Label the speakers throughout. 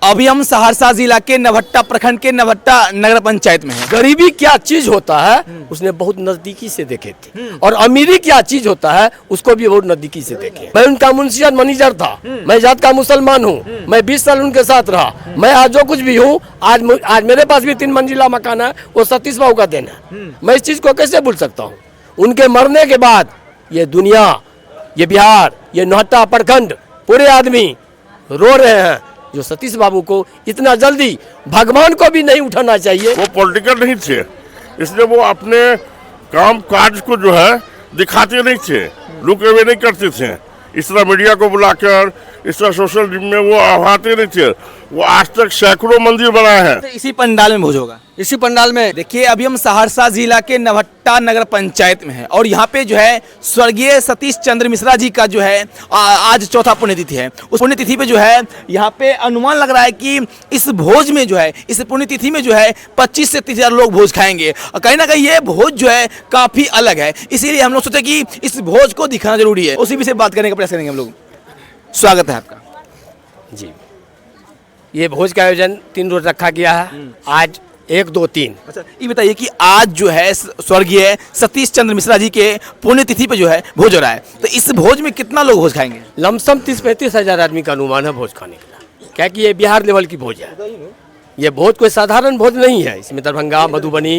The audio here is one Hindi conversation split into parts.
Speaker 1: अभी हम सहरसा जिला के नवहट्टा प्रखंड के नवहट्टा नगर पंचायत में हैं।
Speaker 2: गरीबी क्या चीज होता है उसने बहुत नजदीकी से देखे थे, और अमीरी क्या चीज होता है उसको भी बहुत नजदीकी से देखे। मैं उनका मुंशियत मैनेजर था, मैं जात का मुसलमान हूँ, मैं 20 साल उनके साथ रहा। मैं आज जो कुछ भी हूँ, आज मेरे पास भी 3 मंजिला मकान है, वो सतीश बाबू का देना है। मैं इस चीज को कैसे भूल सकता हूँ। उनके मरने के बाद ये दुनिया, ये बिहार, ये नवहट्टा प्रखंड, पूरे आदमी रो रहे हैं। जो सतीश बाबू को इतना जल्दी भगवान को भी नहीं उठाना चाहिए।
Speaker 3: वो पॉलिटिकल नहीं थे, इसलिए वो अपने काम काज को जो है दिखाते नहीं थे, लुक अवे नहीं करते थे। इस तरह मीडिया को बुलाकर, इस तरह सोशल में वो आते नहीं थे। वो आज तक सैकड़ों मंदिर बनाए हैं।
Speaker 1: तो इसी पंडाल में भोज होगा।
Speaker 2: इसी पंडाल में
Speaker 1: देखिए, अभी हम सहरसा जिला के नवहट्टा नगर पंचायत में हैं और यहाँ पे जो है स्वर्गीय सतीश चंद्र मिश्रा जी का जो है आज चौथा पुण्यतिथि है। उस पुण्यतिथि पे जो है यहाँ पे अनुमान लग रहा है कि इस भोज में जो है, इस पुण्यतिथि में जो है 25 से 30 हजार लोग भोज खाएंगे। और कहीं ना कहीं ये भोज जो है काफी अलग है, इसीलिए हम लोग सोचे कि इस भोज को दिखाना जरूरी है। उसी विषय बात करने का प्रयास करेंगे हम लोग। स्वागत है आपका
Speaker 2: जी। ये भोज का आयोजन 3 रोज रखा गया है, आज 1, 2, 3।
Speaker 1: अच्छा, ये बताइए कि आज जो है स्वर्गीय सतीश चंद्र मिश्रा जी के पुण्यतिथि पे जो है भोज हो रहा है, तो इस भोज में कितना लोग भोज खाएंगे?
Speaker 2: लमसम 30-35 हजार आदमी का अनुमान है भोज खाने का, क्या कि ये बिहार लेवल की भोज है। ये भोज कोई साधारण भोज नहीं है, इसमें दरभंगा, मधुबनी,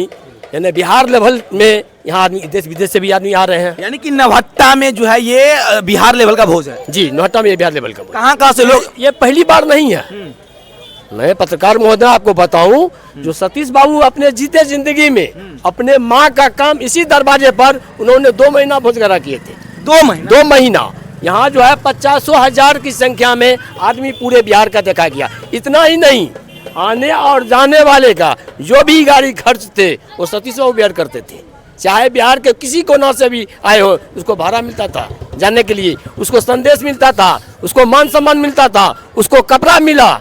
Speaker 2: यानी बिहार लेवल में यहाँ आदमी, देश विदेश से भी आदमी आ रहे हैं।
Speaker 1: यानी कि नवहट्टा में जो है ये बिहार लेवल का भोज है।
Speaker 2: जी, नवहट्टा में ये बिहार लेवल का भोज।
Speaker 1: कहाँ से लोग?
Speaker 2: ये पहली बार नहीं है। मैं पत्रकार महोदय आपको बताऊं, जो सतीश बाबू अपने जीते जिंदगी में अपने माँ का काम इसी दरवाजे पर उन्होंने 2 महीना भोज करा किए थे। 2 महीना यहाँ जो है 50 हजार की संख्या में आदमी पूरे बिहार का देखा गया। इतना ही नहीं, आने और जाने वाले का जो भी गाड़ी खर्च थे वो सतीश बाबू बिहार करते थे। चाहे बिहार के किसी कोना से भी आए हो, उसको भाड़ा मिलता था जाने के लिए, उसको संदेश मिलता था, उसको मान सम्मान मिलता था, उसको कपड़ा मिला।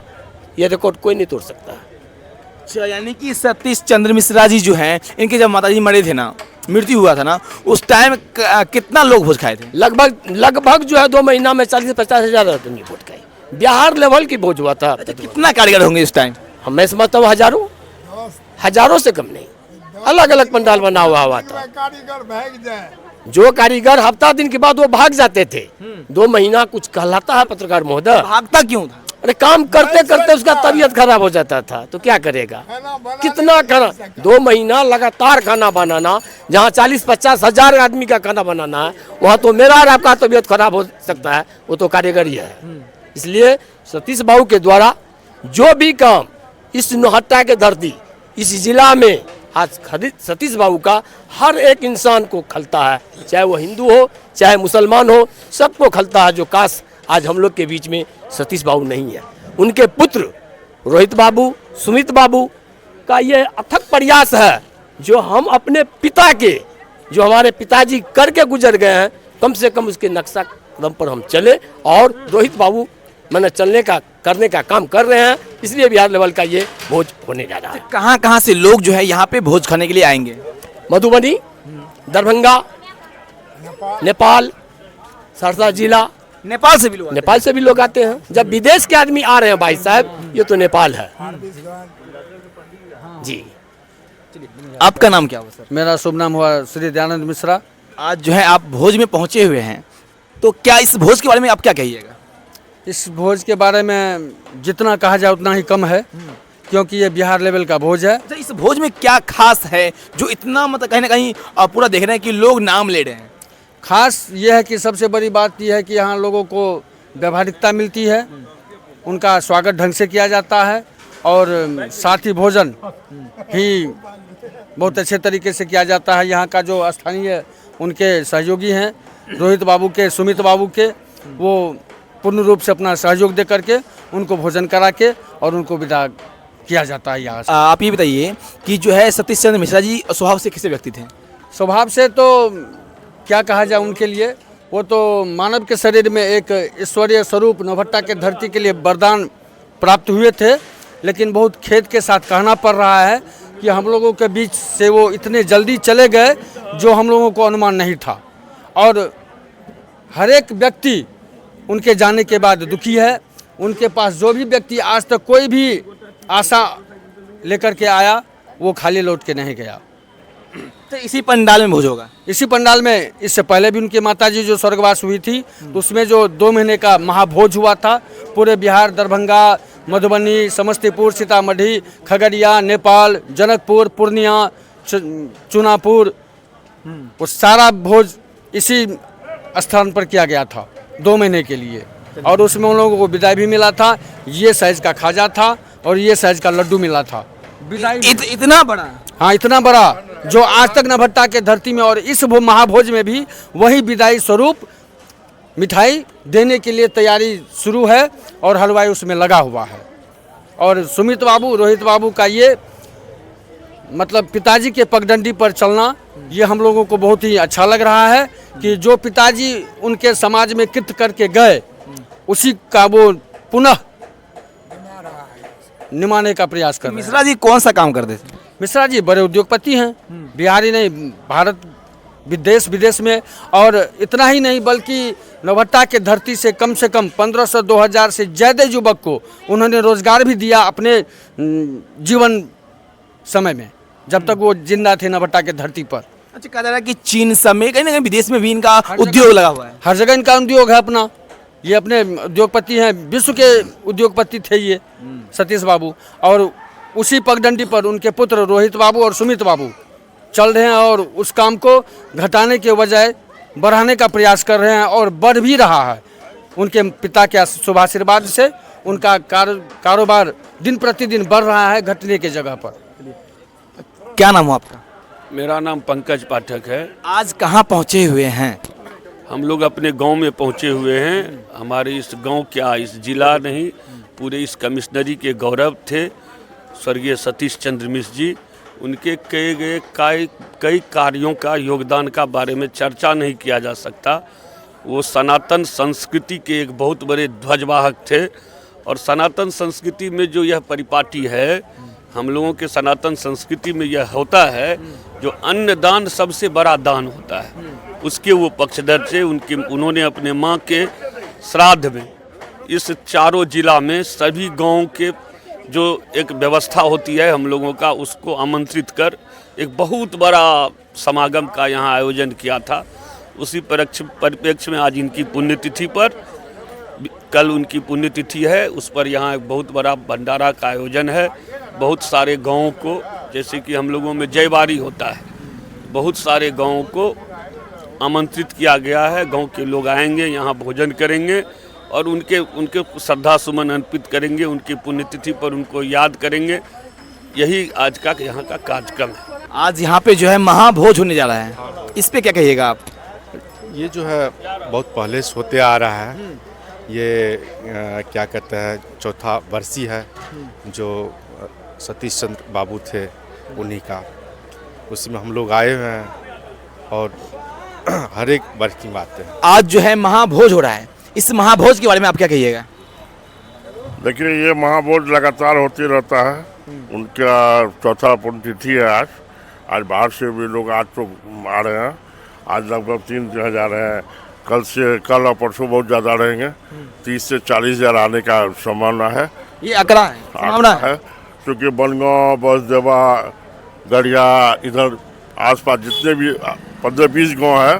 Speaker 2: ये रिकॉर्ड कोई नहीं तोड़ सकता।
Speaker 1: अच्छा, यानी कि सतीश चंद्र मिश्रा जी जो हैं, इनके जब माताजी मरे थे ना, मृत्यु हुआ था ना, उस टाइम कितना लोग भोज खाए थे?
Speaker 2: लगभग जो है 2 महीना में 40 से 50 हजार आदमी भोज खाए। बिहार लेवल की भोज हुआ था।
Speaker 1: अच्छा, कितना कारीगर होंगे इस टाइम?
Speaker 2: मैं समझता हूँ हजारों से कम नहीं। अलग अलग पंडाल बना हुआ था।
Speaker 4: कारीगर भाग जाए,
Speaker 2: जो कारीगर हफ्ता दिन के बाद वो भाग जाते थे। 2 महीना कुछ कहलाता है पत्रकार महोदय?
Speaker 1: भागता क्यों था?
Speaker 2: अरे काम करते करते उसका तबीयत खराब हो जाता था, तो क्या करेगा? कितना खाना, 2 महीना लगातार खाना बनाना, जहाँ 40-50 हजार आदमी का खाना बनाना है, वहाँ तो मेरा और आपका तबीयत खराब हो सकता है। वो तो कारीगर ही है। इसलिए सतीश बाबू के द्वारा जो भी काम इस नवहट्टा के धरती, इस जिला में आज सतीश बाबू का हर एक इंसान को खलता है, चाहे वो हिंदू हो चाहे मुसलमान हो, सबको खलता है। जो काश आज हम लोग के बीच में सतीश बाबू नहीं है। उनके पुत्र रोहित बाबू, सुमित बाबू का ये अथक प्रयास है, जो हम अपने पिता के, जो हमारे पिताजी करके गुजर गए हैं, कम से कम उसके नक्शा कदम पर हम चले। और रोहित बाबू मैंने करने का काम कर रहे हैं, इसलिए बिहार लेवल का ये भोज होने जा रहा है।
Speaker 1: कहाँ से लोग जो है यहाँ पे भोज खाने के लिए आएंगे?
Speaker 2: मधुबनी, दरभंगा, नेपाल, सहरसा जिला,
Speaker 1: नेपाल से भी लोग
Speaker 2: आते हैं। जब विदेश के आदमी आ रहे हैं भाई साहब, ये तो नेपाल है। जी।
Speaker 1: आपका नाम क्या हुआ सर?
Speaker 5: मेरा शुभ नाम हुआ श्री दयानंद मिश्रा।
Speaker 1: आज जो है आप भोज में पहुंचे हुए हैं, तो क्या इस भोज के बारे में आप क्या कहिएगा?
Speaker 5: इस भोज के बारे में जितना कहा जाए उतना ही कम है, क्योंकि ये बिहार लेवल का भोज है।
Speaker 1: अच्छा, इस भोज में क्या खास है जो इतना मतलब कहीं ना कहीं पूरा देख रहे हैं कि लोग नाम ले रहे हैं?
Speaker 5: खास ये है कि सबसे बड़ी बात यह है कि यहाँ लोगों को व्यवहारिकता मिलती है, उनका स्वागत ढंग से किया जाता है, और साथ ही भोजन ही बहुत अच्छे तरीके से किया जाता है। यहाँ का जो स्थानीय उनके सहयोगी हैं, रोहित बाबू के, सुमित बाबू के, वो पूर्ण रूप से अपना सहयोग दे करके उनको भोजन करा के और उनको विदा किया जाता है यहाँ से।
Speaker 1: आप ये बताइए कि जो है सतीश चंद्र मिश्रा जी स्वभाव से कैसे व्यक्ति थे?
Speaker 5: स्वभाव से तो क्या कहा जाए उनके लिए, वो तो मानव के शरीर में एक ईश्वरीय स्वरूप नवहट्टा के धरती के लिए वरदान प्राप्त हुए थे। लेकिन बहुत खेद के साथ कहना पड़ रहा है कि हम लोगों के बीच से वो इतने जल्दी चले गए जो हम लोगों को अनुमान नहीं था। और हर एक व्यक्ति उनके जाने के बाद दुखी है, उनके पास जो भी व्यक्ति आज तक कोई भी आशा लेकर के आया वो खाली लौट के नहीं गया।
Speaker 1: तो इसी पंडाल में भोज होगा।
Speaker 5: इसी पंडाल में इससे पहले भी उनकी माताजी जो स्वर्गवास हुई थी तो उसमें जो 2 महीने का महाभोज हुआ था, पूरे बिहार, दरभंगा, मधुबनी, समस्तीपुर, सीतामढ़ी, खगड़िया, नेपाल, जनकपुर, पूर्णिया, चुनापुर, वो सारा भोज इसी स्थान पर किया गया था 2 महीने के लिए। और उसमें उन लोगों को विदाई भी मिला था, ये साइज का खाजा था और ये साइज का लड्डू मिला था। विदाई
Speaker 1: इतना बड़ा?
Speaker 5: हाँ, इतना बड़ा जो आज तक नवहट्टा के धरती में, और इस महाभोज में भी वही विदाई स्वरूप मिठाई देने के लिए तैयारी शुरू है और हलवाई उसमें लगा हुआ है। और सुमित बाबू, रोहित बाबू का ये मतलब पिताजी के पगडंडी पर चलना, ये हम लोगों को बहुत ही अच्छा लग रहा है कि जो पिताजी उनके समाज में कृत करके गए उसी का वो पुनः निमाने का प्रयास कर रहे हैं।
Speaker 1: मिश्रा जी कौन सा काम करते थे?
Speaker 5: मिश्रा जी बड़े उद्योगपति हैं, बिहारी नहीं, भारत विदेश विदेश में। और इतना ही नहीं बल्कि नवहट्टा के धरती से कम 1500-2000 से ज़्यादा युवक को उन्होंने रोजगार भी दिया अपने जीवन समय में, जब तक वो जिंदा थे नवहट्टा के धरती पर।
Speaker 1: अच्छा, कहा जा रहा है कि चीन समेत कहीं ना कहीं विदेश में भी इनका उद्योग लगा हुआ है।
Speaker 5: हर जगह इनका उद्योग है अपना, ये अपने उद्योगपति हैं, विश्व के उद्योगपति थे ये सतीश बाबू। और उसी पगडंडी पर उनके पुत्र रोहित बाबू और सुमित बाबू चल रहे हैं और उस काम को घटाने के बजाय बढ़ाने का प्रयास कर रहे हैं और बढ़ भी रहा है। उनके पिता के शुभाशीर्वाद से उनका कारोबार दिन प्रतिदिन बढ़ रहा है, घटने की जगह पर।
Speaker 1: क्या नाम हो आपका?
Speaker 4: मेरा नाम पंकज पाठक है।
Speaker 1: आज कहाँ पहुँचे हुए हैं?
Speaker 4: हम लोग अपने गांव में पहुंचे हुए हैं। हमारे इस गांव क्या, इस जिला नहीं, पूरे इस कमिश्नरी के गौरव थे स्वर्गीय सतीश चंद्र मिश्र जी। उनके किए गए कई कार्यों का, योगदान का बारे में चर्चा नहीं किया जा सकता। वो सनातन संस्कृति के एक बहुत बड़े ध्वजवाहक थे। और सनातन संस्कृति में जो यह परिपाटी है, हम लोगों के सनातन संस्कृति में यह होता है जो अन्नदान सबसे बड़ा दान होता है, उसके वो पक्षधर थे। उन्होंने अपने माँ के श्राद्ध में इस चारों जिला में सभी गाँव के जो एक व्यवस्था होती है हम लोगों का, उसको आमंत्रित कर एक बहुत बड़ा समागम का यहाँ आयोजन किया था। उसी परिप्रेक्ष्य में आज इनकी पुण्यतिथि पर, कल उनकी पुण्यतिथि है, उस पर यहाँ एक बहुत बड़ा भंडारा का आयोजन है। बहुत सारे गाँवों को, जैसे कि हम लोगों में जयबारी होता है, बहुत सारे गाँवों को आमंत्रित किया गया है। गांव के लोग आएंगे, यहाँ भोजन करेंगे और उनके श्रद्धा सुमन अर्पित करेंगे, उनकी पुण्यतिथि पर उनको याद करेंगे। यही आज का यहाँ का कार्यक्रम है।
Speaker 1: आज यहाँ पे जो है महाभोज होने जा रहा है, इस पे क्या कहिएगा आप?
Speaker 6: ये जो है बहुत पहले से होते आ रहा है। ये क्या कहते हैं, चौथा बरसी है जो सतीश चंद्र बाबू थे उन्हीं का। उसमें हम लोग आए हुए हैं और हर एक वर्ष की बात है। आज
Speaker 1: जो है महाभोज हो रहा है, इस महाभोज के बारे में आप क्या कहिएगा?
Speaker 3: देखिए, ये महाभोज लगातार होते रहता है। उनका चौथा पुण्यतिथि है आज बाहर से भी लोग आज तो आ रहे हैं। आज लगभग 3,000 हैं। कल और परसों बहुत ज़्यादा रहेंगे। 30 से 40,000 आने का संभावना है।
Speaker 1: ये आंकड़ा है, संभावना है,
Speaker 3: क्योंकि बनगांव, बसदेवा, गड़िया, इधर आसपास जितने भी 15-20 गाँव है,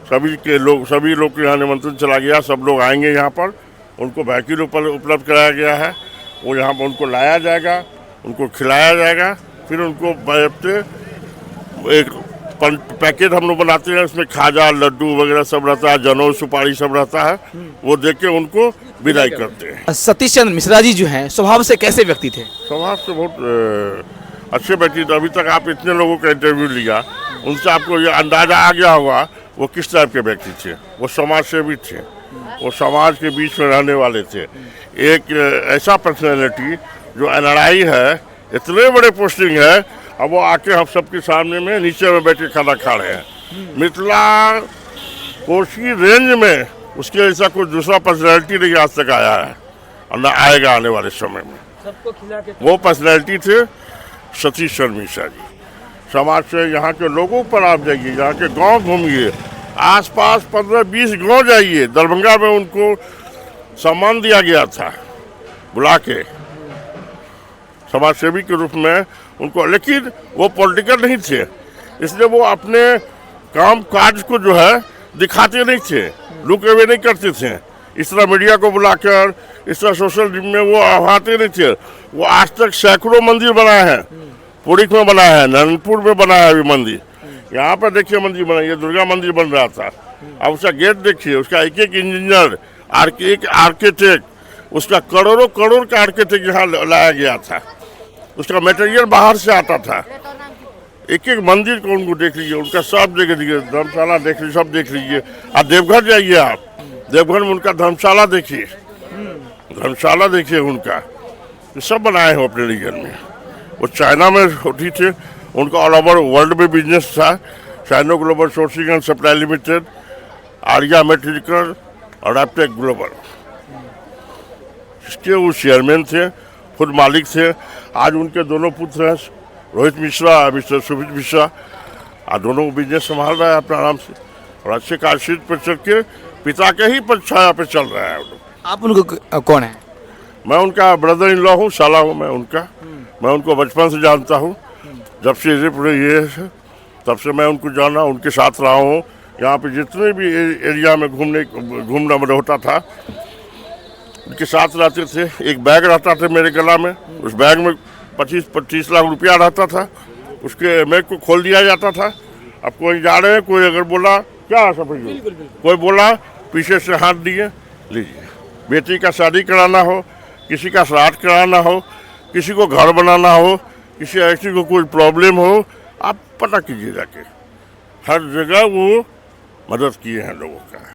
Speaker 3: सभी लोग के यहाँ निमंत्रण चला गया। सब लोग आएंगे यहाँ पर। उनको व्हीकल उपलब्ध कराया गया है। वो यहाँ पर उनको लाया जाएगा, उनको खिलाया जाएगा, फिर उनको एक पैकेट हम लोग बनाते हैं, उसमें खाजा, लड्डू वगैरह सब रहता है, जनों, सुपारी सब रहता है। वो देख के उनको विदाई करते हैं।
Speaker 1: सतीश चंद्र मिश्रा जी जो हैं, स्वभाव से कैसे व्यक्ति थे?
Speaker 3: स्वभाव से बहुत अच्छे व्यक्ति थे। अभी तक आप इतने लोगों का इंटरव्यू लिया, उनसे आपको ये अंदाजा आ गया होगा वो किस टाइप के व्यक्ति थे। वो समाज सेवी थे, वो समाज के बीच में रहने वाले थे। एक ऐसा पर्सनैलिटी जो NRI है, इतने बड़े पोस्टिंग है, अब वो आके हम सबके सामने में नीचे में बैठ के खाना खा रहे हैं। मिथिला कोशी रेंज में उसके ऐसा कोई दूसरा पर्सनैलिटी नहीं आज तक आया है और न आएगा आने वाले समय में। वो पर्सनैलिटी थे सतीश चंद्र मिश्रा जी। समाज से यहाँ के लोगों पर आप जाइए, यहाँ के गांव घूमिए, आसपास 15-20 गांव जाइए। दरभंगा में उनको सम्मान दिया गया था बुला के समाज सेवी के रूप में उनको, लेकिन वो पॉलिटिकल नहीं थे, इसलिए वो अपने काम काज को जो है दिखाते नहीं थे, लुक अवे नहीं करते थे। इस तरह मीडिया को बुलाकर, इस तरह सोशल में वो आते नहीं थे। वो आज तक सैकड़ों मंदिर बनाए हैं, पुरी में बनाया है, नारायणपुर में बनाया है अभी मंदिर, यहाँ पर देखिए मंदिर बना, ये दुर्गा मंदिर बन रहा था। अब उसका गेट देखिए, उसका एक एक इंजीनियर, एक आर्किटेक्ट, उसका करोड़ों करोड़ का आर्किटेक्ट यहाँ लाया गया था। उसका मटेरियल बाहर से आता था। एक एक मंदिर को उनको देख लीजिए, उनका सब देख लीजिए, धर्मशाला देख लीजिए, सब देख लीजिए। आप देवघर जाइए, आप देवघर में उनका धर्मशाला देखिए, धर्मशाला देखिए उनका, ये सब बनाए हो अपने रीजन में। वो चाइना में होती थे, उनका ऑल ओवर वर्ल्ड में बिजनेस था। China global sourcing and supply limited, Arya मेटेरिकल और एपटेक ग्लोबल, इसके वो चेयरमैन थे, खुद मालिक थे। आज उनके दोनों पुत्र हैं, रोहित मिश्रा, मिस्टर सुमित मिश्रा, और दोनों बिजनेस संभाल रहा है अपना आराम से, और अच्छे कार्यशील पर चल के पिता के ही पर छाया पे चल रहा है।
Speaker 1: आप उनको कौन है?
Speaker 3: मैं उनका ब्रदर इन लॉ हूँ, साला हूँ मैं उनका। मैं उनको बचपन से जानता हूँ, जब से ये है तब से मैं उनको जाना, उनके साथ रहा हूँ। यहाँ पे जितने भी एरिया में घूमना होता था, उनके साथ रहते थे। एक बैग रहता था मेरे गला में, उस बैग में 25 लाख रुपया रहता था, उसके बैग को खोल दिया जाता था। अब कोई जा रहे हैं, कोई अगर बोला क्या समझ, कोई बोला पीछे से हाथ दिए, लीजिए। बेटी का शादी कराना हो, किसी का श्राद्ध कराना हो, किसी को घर बनाना हो, किसी ऐसी को कोई प्रॉब्लम हो, आप पता कीजिए जाके। हर जगह वो मदद किए हैं लोगों का।